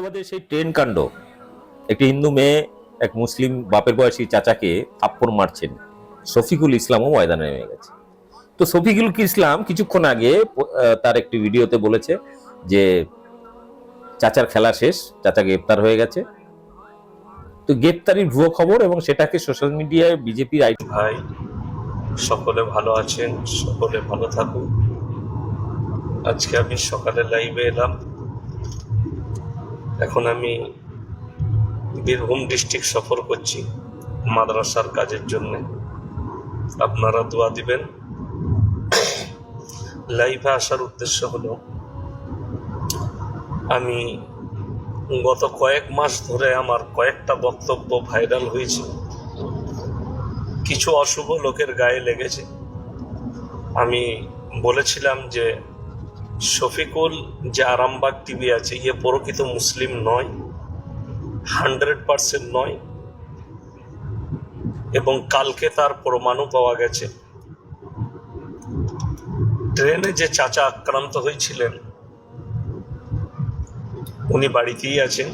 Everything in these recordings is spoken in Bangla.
মুর্শিদাবাদের সেই ট্রেন কাণ্ড, একটি হিন্দু মেয়ে এক মুসলিম বাপের বয়সী চাচাকে থাপ্পড় মারছেন, শফিকুল ইসলামও ময়দানে নেমে গেছে। তো শফিকুল ইসলাম কিছুক্ষণ আগে তার একটি ভিডিওতে বলেছে যে চাচার খেলা শেষ, চাচা গ্রেপ্তার হয়ে গেছে। তো গ্রেপ্তারির ভুয়ো খবর এবং সেটাকে সোশ্যাল মিডিয়ায় বিজেপির ভাই সকলে ভালো আছেন, সকলে ভালো থাকুন। আজকে আমি সকালে লাইভে এলাম। এখন আমি বীরভূম ডিস্ট্রিক্ট সফর করছি মাদ্রাসার কাজের জন্য। আপনারা দোয়া দিবেন। লাইভে আসার উদ্দেশ্য হলো, আমি গত কয়েক মাস ধরে আমার কয়েকটা বক্তব্য ভাইরাল হয়েছে, কিছু অশুভ লোকের গায়ে লেগেছে। আমি বলেছিলাম যে শফিকুল যে আরামবাগ টিভি আছে, ইয়ে প্রকৃত মুসলিম নয়, 100% নয়, এবং কালকে তার প্রমাণও পাওয়া গেছে। ট্রেনে যে চাচা আক্রান্ত হয়েছিলেন উনি বাড়িতেই আছেন।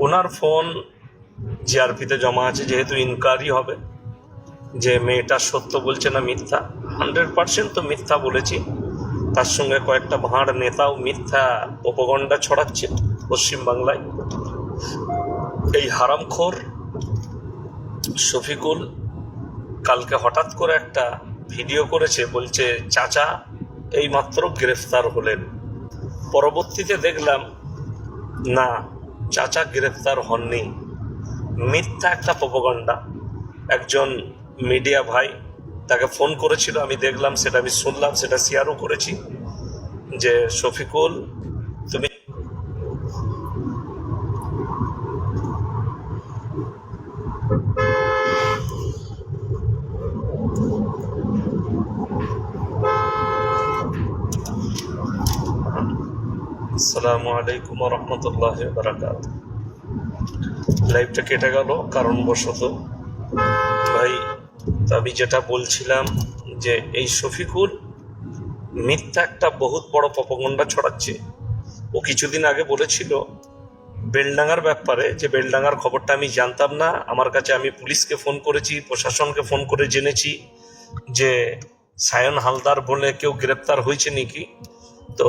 ওনার ফোন জিআরপিতে জমা আছে, যেহেতু ইনকোয়ারি হবে যে মেয়েটা সত্য বলছে না মিথ্যা। 100% তো মিথ্যা বলেছি। তার সঙ্গে কয়েকটা ভাঁড় নেতাও মিথ্যা প্রোপাগান্ডা ছড়াচ্ছে পশ্চিমবাংলায়। এই হারামখোর শফিকুল কালকে হঠাৎ করে একটা ভিডিও করেছে, বলছে চাচা এইমাত্র গ্রেফতার হলেন। পরবর্তীতে দেখলাম না, চাচা গ্রেফতার হননি, মিথ্যা একটা প্রোপাগান্ডা। একজন মিডিয়া ভাই তাকে ফোন করেছিল, আমি দেখলাম, সেটা আমি শুনলাম, সেটা শেয়ারও করেছি যে শফিকুল তুমি আসসালামু আলাইকুম ওয়া রাহমাতুল্লাহি ওয়া বারাকাতুহু। লাইভটা কেটে গেল কারণবশত। ভাই আমি যেটা বলছিলাম যে এই শফিকুল মিথ্যা একটা বহুত বড় প্রোপাগান্ডা ছড়াচ্ছে। ও কিছুদিন আগে বলেছিল বেলডাঙ্গার ব্যাপারে, যে বেলডাঙ্গার খবরটা আমি জানতাম না, আমার কাছে, আমি পুলিশকে ফোন করেছি, প্রশাসনকে ফোন করে জেনেছি যে সায়ন হালদার বলে কেউ গ্রেপ্তার হয়েছে নাকি। তো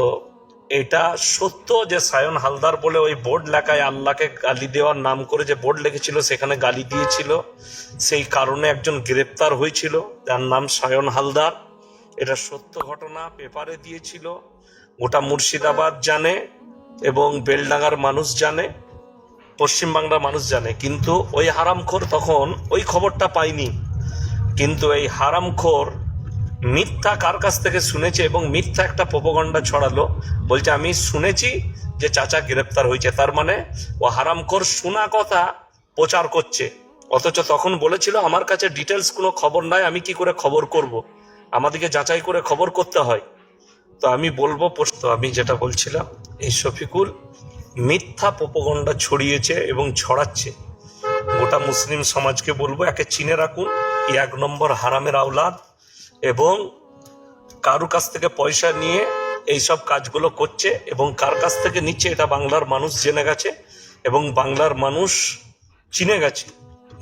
এটা সত্য যে সায়ন হালদার বলে ওই বোর্ড লেখায় আল্লাহকে গালি দেওয়ার নাম করে যে বোর্ড লিখেছিল সেখানে গালি দিয়েছিল, সেই কারণে একজন গ্রেপ্তার হয়েছিল, তার নাম সায়ন হালদার। এটা সত্য ঘটনা, পেপারে দিয়েছিল, গোটা মুর্শিদাবাদ জানে এবং বেলডাঙ্গার মানুষ জানে, পশ্চিমবাংলার মানুষ জানে। কিন্তু ওই হারামখোর তখন ওই খবরটা পায়নি। কিন্তু এই হারামখোর মিথ্যা কার কাছ থেকে শুনেছে এবং মিথ্যা একটা প্রোপাগান্ডা ছড়ালো, বলছে আমি শুনেছি যে চাচা গ্রেপ্তার হয়েছে। তার মানে ও হারামখোর শোনা কথা প্রচার করছে, অথচ তখন বলেছিল আমার কাছে ডিটেলস কোনো খবর নাই, আমি কি করে খবর করব, আমাদেরকে যাচাই করে খবর করতে হয়। তো আমি বলবো, তো আমি যেটা বলছিলাম, এই শফিকুল মিথ্যা প্রোপাগান্ডা ছড়িয়েছে এবং ছড়াচ্ছে। গোটা মুসলিম সমাজকে বলবো, একে চিনে রাখুন, 1 নম্বর হারামের আওলাদ, এবং কারো কাছ থেকে পয়সা নিয়ে এইসব কাজগুলো করছে এবং কার কাছ থেকে নিচ্ছে এটা বাংলার মানুষ জেনে গেছে এবং বাংলার মানুষ চিনে গেছে।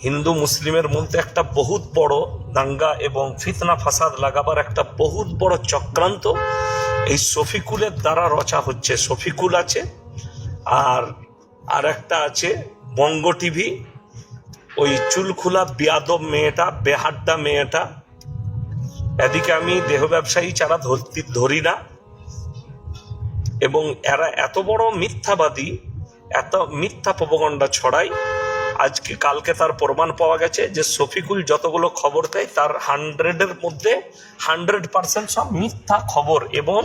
হিন্দু মুসলিমের মধ্যে একটা বহুত বড় দাঙ্গা এবং ফিতনা ফাসাদ লাগাবার একটা বহুত বড় চক্রান্ত এই শফিকুলের দ্বারা রচা হচ্ছে। শফিকুল আছে, আর একটা আছে বঙ্গ টিভি, ওই চুলখোলা বিয়াদব মেয়েটা, বেহাড্ডা মেয়েটা। এদিকে আমি দেহ ব্যবসায়ী ছাড়া ধরি না, এবং এরা এত বড় মিথ্যাবাদী, এত মিথ্যা প্রোপাগান্ডা ছড়ায়। আজকে কালকে তার প্রমাণ পাওয়া গেছে যে শফিকুল যতগুলো খবর দেয় তার 100-এর মধ্যে 100% সব মিথ্যা খবর এবং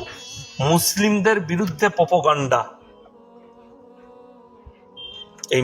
মুসলিমদের বিরুদ্ধে প্রোপাগান্ডা। এই